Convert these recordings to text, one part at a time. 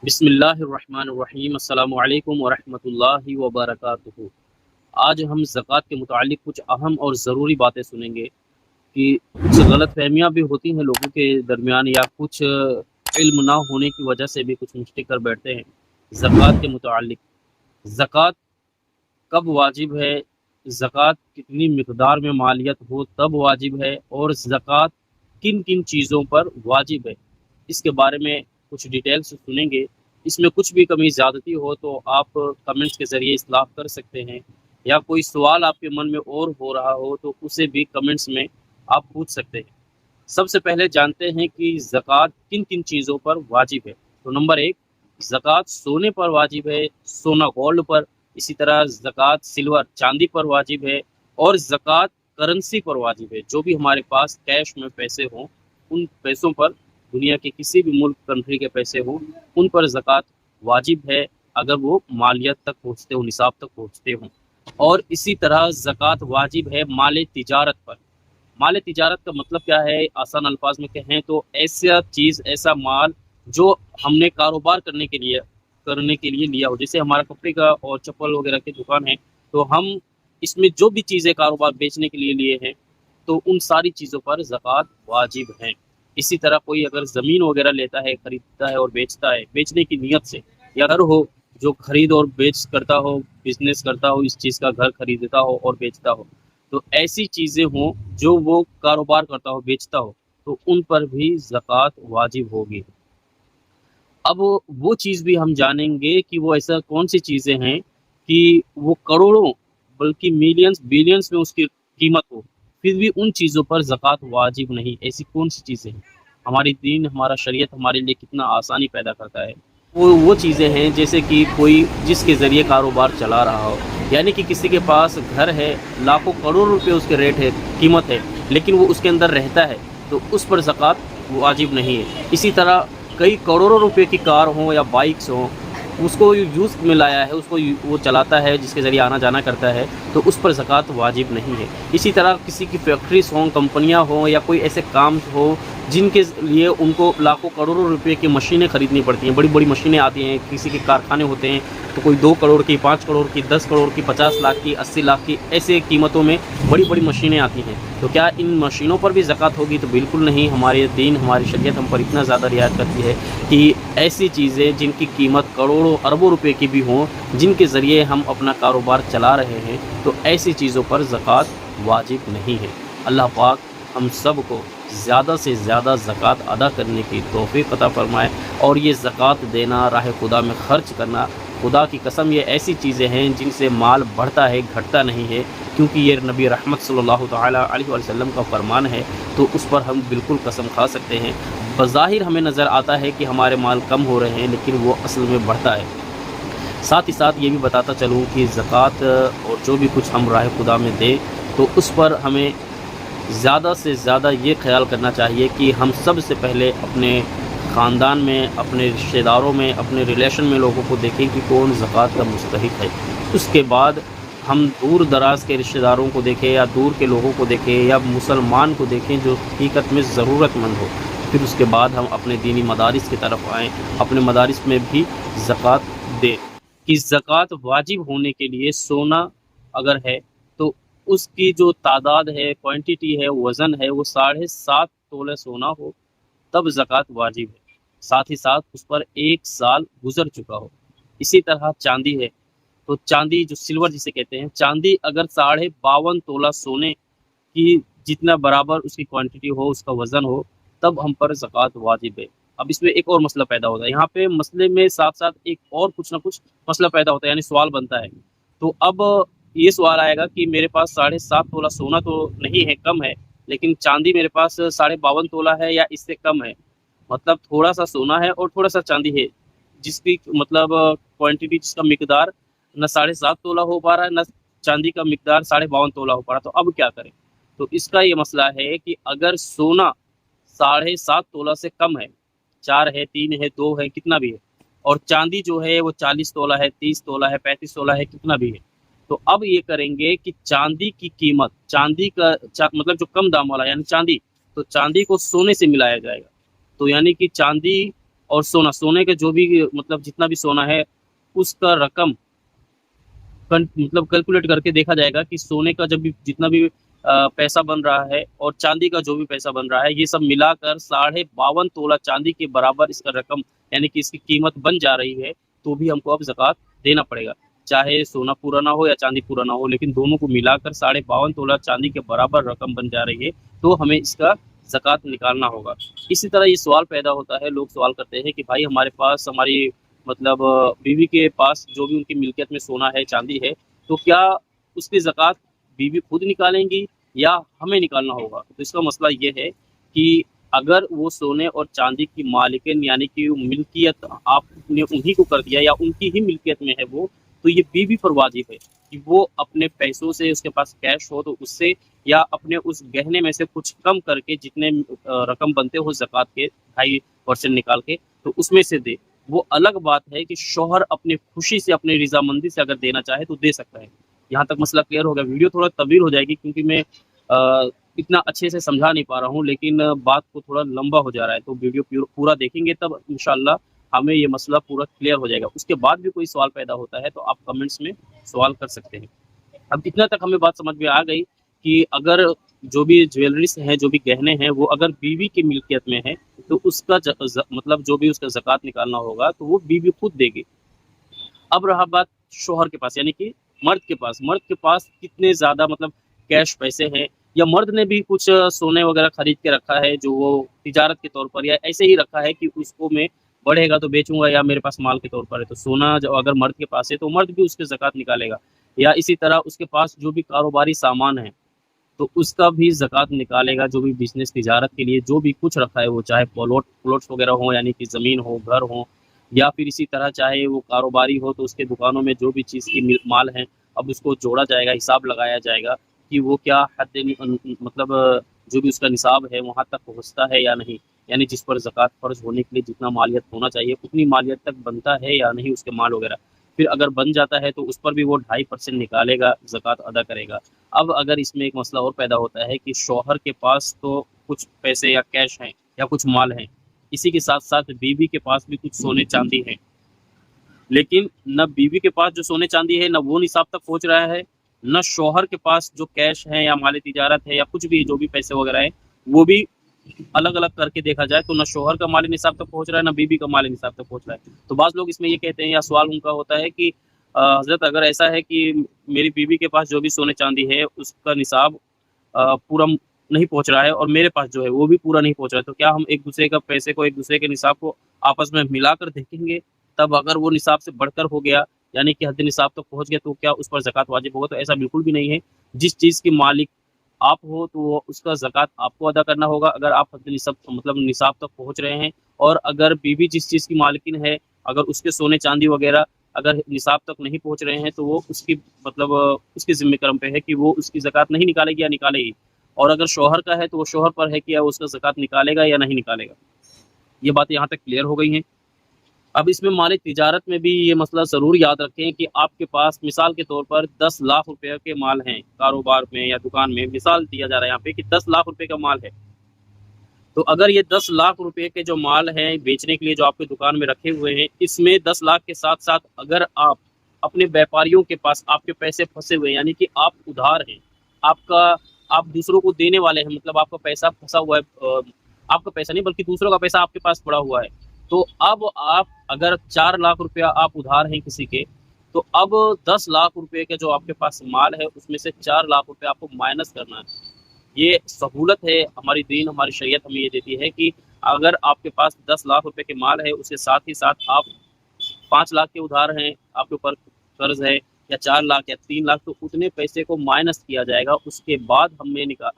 بسم اللہ الرحمن الرحیم۔ السلام علیکم ورحمۃ اللہ وبرکاتہ۔ آج ہم زکوٰۃ کے متعلق کچھ اہم اور ضروری باتیں سنیں گے کہ کچھ غلط فہمیاں بھی ہوتی ہیں لوگوں کے درمیان، یا کچھ علم نہ ہونے کی وجہ سے بھی کچھ مشترک کر بیٹھتے ہیں زکوٰۃ کے متعلق۔ زکوٰۃ کب واجب ہے، زکوٰۃ کتنی مقدار میں مالیت ہو تب واجب ہے، اور زکوٰۃ کن کن چیزوں پر واجب ہے، اس کے بارے میں کچھ ڈیٹیل سے سنیں گے۔ اس میں کچھ بھی کمی زیادتی ہو تو آپ کمنٹس کے ذریعے اصلاح کر سکتے ہیں، یا کوئی سوال آپ کے من میں اور ہو رہا ہو تو اسے بھی کمنٹس میں آپ پوچھ سکتے ہیں۔ سب سے پہلے جانتے ہیں کہ زکوٰۃ کن کن چیزوں پر واجب ہے۔ تو نمبر 1، زکوٰۃ سونے پر واجب ہے، سونا گولڈ پر۔ اسی طرح زکوٰۃ سلور چاندی پر واجب ہے، اور زکوٰۃ کرنسی پر واجب ہے۔ جو بھی ہمارے پاس کیش میں پیسے ہوں، ان پیسوں پر، دنیا کے کسی بھی ملک کنٹری کے پیسے ہوں، ان پر زکوٰۃ واجب ہے اگر وہ مالیت تک پہنچتے ہوں، نصاب تک پہنچتے ہوں۔ اور اسی طرح زکوٰۃ واجب ہے مال تجارت پر۔ مال تجارت کا مطلب کیا ہے، آسان الفاظ میں کہیں تو ایسا چیز، ایسا مال جو ہم نے کاروبار کرنے کے لیے لیا ہو۔ جیسے ہمارا کپڑے کا اور چپل وغیرہ کی دکان ہے، تو ہم اس میں جو بھی چیزیں کاروبار بیچنے کے لیے لیے ہیں تو ان ساری چیزوں پر زکوٰۃ واجب ہے۔ اسی طرح کوئی اگر زمین وغیرہ لیتا ہے، خریدتا ہے اور بیچتا ہے بیچنے کی نیت سے، یا گھر ہو جو خرید اور بیچ کرتا ہو، بزنس کرتا ہو، اس چیز کا گھر خریدتا ہو اور بیچتا ہو، تو ایسی چیزیں ہوں جو وہ کاروبار کرتا ہو، بیچتا ہو، تو ان پر بھی زکوٰۃ واجب ہوگی۔ اب وہ چیز بھی ہم جانیں گے کہ وہ ایسا کون سی چیزیں ہیں کہ وہ کروڑوں بلکہ میلینز بلینز میں اس کی قیمت ہو، پھر بھی ان چیزوں پر زکوٰۃ واجب نہیں۔ ایسی کون سی چیزیں ہیں؟ ہماری دین، ہمارا شریعت ہمارے لیے کتنا آسانی پیدا کرتا ہے۔ وہ چیزیں ہیں جیسے کہ کوئی جس کے ذریعے کاروبار چلا رہا ہو، یعنی کہ کسی کے پاس گھر ہے، لاکھوں کروڑ روپے اس کے ریٹ ہے، قیمت ہے، لیکن وہ اس کے اندر رہتا ہے، تو اس پر زکوٰۃ واجب نہیں ہے۔ اسی طرح کئی کروڑوں روپے کی کار ہوں یا بائکس ہوں، اس کو یوز میں لایا ہے، اس کو وہ چلاتا ہے، جس کے ذریعے آنا جانا کرتا ہے، تو اس پر زکوٰۃ واجب نہیں ہے۔ اسی طرح کسی کی فیکٹریز ہوں، کمپنیاں ہوں، یا کوئی ایسے کام ہو جن کے لیے ان کو لاکھوں کروڑوں روپے کی مشینیں خریدنی پڑتی ہیں، بڑی بڑی مشینیں آتی ہیں، کسی کے کارخانے ہوتے ہیں تو کوئی 2 کروڑ کی، 5 کروڑ کی، 10 کروڑ کی، 50 لاکھ کی، 80 لاکھ کی، ایسے قیمتوں میں بڑی بڑی مشینیں آتی ہیں، تو کیا ان مشینوں پر بھی زکوٰۃ ہوگی؟ تو بالکل نہیں۔ ہمارے دین، ہماری شریعت ہم پر اتنا زیادہ رعایت کرتی ہے کہ ایسی چیزیں جن کی قیمت کروڑوں اربوں روپے کی بھی ہوں، جن کے ذریعے ہم اپنا کاروبار چلا رہے ہیں، تو ایسی چیزوں پر زکوٰۃ واجب نہیں ہے۔ اللہ پاک ہم سب کو زیادہ سے زیادہ زکوٰۃ ادا کرنے کی توفیق عطا فرمائے، اور یہ زکوٰۃ دینا، راہ خدا میں خرچ کرنا، خدا کی قسم یہ ایسی چیزیں ہیں جن سے مال بڑھتا ہے، گھٹتا نہیں ہے، کیونکہ یہ نبی رحمت صلی اللہ تعالیٰ علیہ وسلم کا فرمان ہے، تو اس پر ہم بالکل قسم کھا سکتے ہیں۔ بظاہر ہمیں نظر آتا ہے کہ ہمارے مال کم ہو رہے ہیں، لیکن وہ اصل میں بڑھتا ہے۔ ساتھ ہی ساتھ یہ بھی بتاتا چلوں کہ زکوٰۃ اور جو بھی کچھ ہم راہ خدا میں دیں، تو اس پر ہمیں زیادہ سے زیادہ یہ خیال کرنا چاہیے کہ ہم سب سے پہلے اپنے خاندان میں، اپنے رشتہ داروں میں، اپنے ریلیشن میں لوگوں کو دیکھیں کہ کون زکوٰۃ کا مستحق ہے۔ اس کے بعد ہم دور دراز کے رشتہ داروں کو دیکھیں، یا دور کے لوگوں کو دیکھیں، یا مسلمان کو دیکھیں جو حقیقت میں ضرورت مند ہو، پھر اس کے بعد ہم اپنے دینی مدارس کی طرف آئیں، اپنے مدارس میں بھی زکوٰۃ دیں۔ کہ زکوٰۃ واجب ہونے کے لیے سونا اگر ہے تو اس کی جو تعداد ہے، کوانٹیٹی ہے، وزن ہے، وہ 7.5 تولہ سونا ہو تب زکوٰۃ واجب ہے، ساتھ ہی ساتھ اس پر 1 سال گزر چکا ہو۔ اسی طرح چاندی ہے، تو چاندی جو سلور جسے کہتے ہیں، چاندی اگر 52.5 تولہ سونے کی جتنا برابر اس کی کوانٹیٹی ہو، اس کا وزن ہو، تب ہم پر زکوٰۃ واجب ہے۔ اب اس میں ایک اور مسئلہ پیدا ہوتا ہے، یہاں پہ مسئلے میں ساتھ ساتھ ایک اور کچھ نہ کچھ مسئلہ پیدا ہوتا ہے، یعنی سوال بنتا ہے۔ تو اب یہ سوال آئے گا کہ میرے پاس 7.5 تولہ سونا تو نہیں ہے، کم ہے، لیکن چاندی میرے پاس 52.5 تولہ ہے یا اس سے کم ہے، مطلب تھوڑا سا سونا ہے اور تھوڑا سا چاندی ہے، جس کی مطلب کوانٹیٹی، جس کا مقدار نہ 7.5 تولہ ہو پا رہا ہے، نہ چاندی کا مقدار 52.5 تولہ ہو پا رہا ہے، تو اب کیا کریں؟ تو اس کا یہ مسئلہ ہے کہ اگر سونا 7.5 تولہ سے کم ہے، 4 ہے، 3 ہے، 2 ہے، کتنا بھی ہے، اور چاندی جو ہے وہ 40 تولہ ہے، 30 تولہ ہے، 35 تولہ ہے، کتنا بھی ہے، تو اب یہ کریں گے کہ چاندی کی قیمت، چاندی کا مطلب جو کم دام والا یعنی چاندی، تو چاندی کو سونے سے ملایا جائے گا، تو یعنی کہ چاندی और सोने के जो भी मतलब जितना भी सोना है उसका रकम मतलब कैलकुलेट करके देखा जाएगा कि सोने का जब भी जितना भी पैसा बन रहा है और चांदी का जो भी पैसा बन रहा है, ये सब मिलाकर 52.5 तोला चांदी के बराबर इसका रकम यानी कि इसकी कीमत बन जा रही है, तो भी हमको अब ज़कात देना पड़ेगा। चाहे सोना पूरा ना हो या चांदी पूरा ना हो, लेकिन दोनों को मिलाकर 52.5 तोला चांदी के बराबर रकम बन जा रही है, तो हमें इसका ज़कात निकालना होगा। इसी तरह ये सवाल पैदा होता है, लोग सवाल करते हैं कि भाई हमारे पास हमारी मतलब बीवी के पास जो भी उनकी मिल्कियत में सोना है, चांदी है, तो क्या उसकी ज़कात बीवी खुद निकालेंगी या हमें निकालना होगा? तो इसका मसला ये है कि अगर वो सोने और चांदी की मालिकिन यानी कि मिल्कियत आपने उन्हीं को कर दिया या उनकी ही मिल्कियत में है वो, तो ये बीवी पर वाजिब है कि वो अपने पैसों से, उसके पास कैश हो तो उससे या अपने उस गहने में से कुछ कम करके जितने रकम बनते हो ज़कात के 2.5% निकाल के, तो उसमें से दे। वो अलग बात है कि शौहर अपनी खुशी से, अपनी रजामंदी से अगर देना चाहे तो दे सकता है। यहाँ तक मसला क्लियर हो गया। वीडियो थोड़ा तवील हो जाएगी क्योंकि मैं इतना अच्छे से समझा नहीं पा रहा हूँ, लेकिन बात को थोड़ा लंबा हो जा रहा है, तो वीडियो पूरा देखेंगे तब इंशाल्लाह हमें ये मसला पूरा क्लियर हो जाएगा। उसके बाद भी कोई सवाल पैदा होता है तो आप कमेंट्स में सवाल कर सकते हैं। अब इतना तक हमें बात समझ में आ गई कि अगर जो भी ज्वेलरीज हैं, जो भी गहने हैं, वो अगर बीवी की मिल्कियत में है तो उसका मतलब जो भी उसका ज़कात निकालना होगा तो वो बीवी खुद देगी। अब रहा बात शौहर के पास यानी कि मर्द के पास कितने ज़्यादा मतलब कैश पैसे हैं, या मर्द ने भी कुछ सोने वगैरह खरीद के रखा है जो वो तिजारत के तौर पर या ऐसे ही रखा है कि उसको मैं बढ़ेगा तो बेचूंगा या मेरे पास माल के तौर पर है, तो सोना जो अगर मर्द के पास है तो मर्द भी उसके ज़कात निकालेगा। या इसी तरह उसके पास जो भी कारोबारी सामान है तो उसका भी ज़कात निकालेगा। जो भी बिजनेस तिजारत के लिए जो भी कुछ रखा है, वो चाहे प्लॉट्स वगैरह हो यानी कि ज़मीन हो, घर हो, या फिर इसी तरह चाहे वो कारोबारी हो तो उसके दुकानों में जो भी चीज़ की माल है, अब उसको जोड़ा जाएगा, हिसाब लगाया जाएगा कि वो क्या मतलब जो भी उसका निसाब है वहाँ तक पहुँचता है या नहीं, यानी जिस पर ज़कात फ़र्ज होने के लिए जितना मालियत होना चाहिए उतनी मालियत तक बनता है या नहीं उसके माल वगैरह। फिर अगर बन जाता है तो उस पर भी वो 2.5% निकालेगा, ज़कात अदा करेगा। अब अगर इसमें एक मसला और पैदा होता है कि शौहर के पास तो कुछ पैसे या कैश हैं या कुछ माल हैं, इसी के साथ साथ बीवी के पास भी कुछ सोने चांदी है, लेकिन न बीवी के पास जो सोने चांदी है न वो निसाब तक पहुंच रहा है, न शौहर के पास जो कैश है या माल तिजारत है या कुछ भी जो भी पैसे वगैरह है वो भी अलग अलग करके देखा जाए तो न शौहर का माल निसाब तक पहुंच रहा है न बीवी का माल निसाब तक पहुंच रहा है। तो बाज़ लोग इसमें ये कहते हैं या सवाल उनका होता है कि हज़रत अगर ऐसा है कि मेरी बीवी के पास जो भी सोने चांदी है उसका निसाब पूरा नहीं पहुंच रहा है और मेरे पास जो है वो भी पूरा नहीं पहुंच रहा है, तो क्या हम एक दूसरे का पैसे को, एक दूसरे के निसाब को आपस में मिलाकर देखेंगे, तब अगर वो निसाब से बढ़कर हो गया यानी कि हद निसाब तक पहुंच गया तो क्या उस पर ज़कात वाजिब होगा? तो ऐसा बिल्कुल भी नहीं है। जिस चीज़ की मालिक आप हो तो उसका ज़कात आपको अदा करना होगा अगर आप हद निसाब मतलब निसाब तक पहुंच रहे हैं, और अगर बीवी जिस चीज़ की मालिकिन है अगर उसके सोने चांदी वगैरह अगर निसाब तक नहीं पहुंच रहे हैं तो वो उसकी मतलब उसके ज़िम्मे कर्म पे है कि वो उसकी ज़कात नहीं निकालेगी या निकालेगी, और अगर शौहर का है तो वो शौहर पर है कि या उसका ज़कात निकालेगा या नहीं निकालेगा। ये बात यहाँ तक क्लियर हो गई हैं। अब इसमें माली तिजारत में भी ये मसला ज़रूर याद रखें कि आपके पास मिसाल के तौर पर 10 लाख रुपए के माल हैं कारोबार में या दुकान में, मिसाल दिया जा रहा है यहाँ पे कि 10 लाख रुपए का माल है, तो अगर ये 10 लाख रुपए के जो माल हैं बेचने के लिए जो आपके दुकान में रखे हुए हैं, इसमें 10 लाख के साथ साथ अगर आप अपने व्यापारियों के पास आपके पैसे फंसे हुए हैं यानी कि आप उधार हैं, आपका आप दूसरों को देने वाले हैं, मतलब आपका पैसा फंसा हुआ है, आपका पैसा नहीं बल्कि दूसरों का पैसा आपके पास पड़ा हुआ है, तो अब आप अगर 4 लाख रुपया आप उधार हैं किसी के, तो अब 10 लाख रुपए के जो आपके पास माल है उसमें से 4 लाख रुपए आपको माइनस करना है। ये सहूलत है, हमारी दीन हमारी शरीयत हमें ये देती है कि अगर आपके पास 10 लाख रुपए के माल है, उसके साथ ही साथ आप 5 लाख के उधार हैं, आपके ऊपर कर्ज है, या 4 लाख या 3 लाख, तो उतने पैसे को माइनस किया जाएगा। उसके बाद हम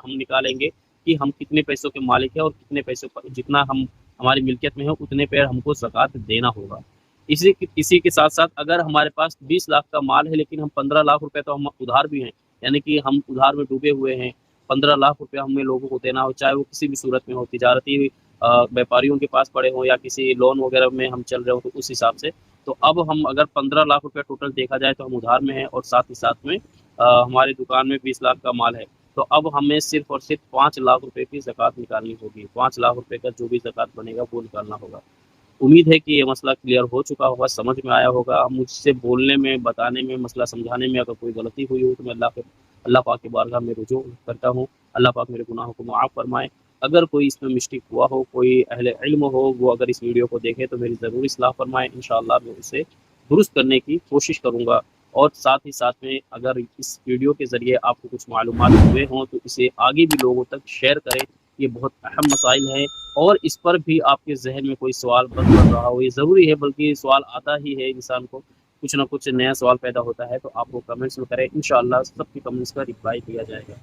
निकालेंगे कि हम कितने पैसों के मालिक हैं और कितने पैसों पर जितना हम हमारी मिल्कियत में है उतने पर हमको ज़कात देना होगा। इसी के साथ साथ अगर हमारे पास 20 लाख का माल है लेकिन हम 15 लाख रुपए तो हम उधार भी हैं, यानी कि हम उधार में डूबे हुए हैं, 15 लाख रुपया हमें लोगों को देना हो, चाहे वो किसी भी सूरत में हो, तिजारती व्यापारियों के पास पड़े हों या किसी लोन वगैरह में हम चल रहे हो, तो उस हिसाब से तो अब हम अगर 15 लाख रुपया टोटल देखा जाए तो हम उधार में हैं और साथ ही साथ में हमारी दुकान में 20 लाख का माल है, तो अब हमें सिर्फ और सिर्फ 5 लाख रुपए की ज़कात निकालनी होगी। 5 लाख रुपए का जो भी ज़कात बनेगा वो निकालना होगा। उम्मीद है कि ये मसला क्लियर हो चुका होगा, समझ में आया होगा। मुझसे बोलने में, बताने में, मसला समझाने में अगर कोई गलती हुई हो तो मैं अल्लाह पाक की बारगाह में रुजू करता हूँ। अल्लाह पाक मेरे गुनाहों को माफ़ फरमाए। अगर कोई इसमें मिस्टेक हुआ हो, कोई अहले इल्म हो, वो अगर इस वीडियो को देखे तो मेरी ज़रूर इस्लाह फरमाए। इंशाअल्लाह मैं उसे दुरुस्त करने की कोशिश करूँगा। और साथ ही साथ में अगर इस वीडियो के ज़रिए आपको कुछ मालूमात हुए हों तो इसे आगे भी लोगों तक शेयर करें। ये बहुत अहम मसाइल हैं और इस पर भी आपके ज़हन में कोई सवाल बन रहा हो, ये ज़रूरी है, बल्कि सवाल आता ही है इंसान को, कुछ ना कुछ नया सवाल पैदा होता है, तो आप वो कमेंट्स में करें। इंशाअल्लाह सबके कमेंट्स का रिप्लाई दिया जाएगा।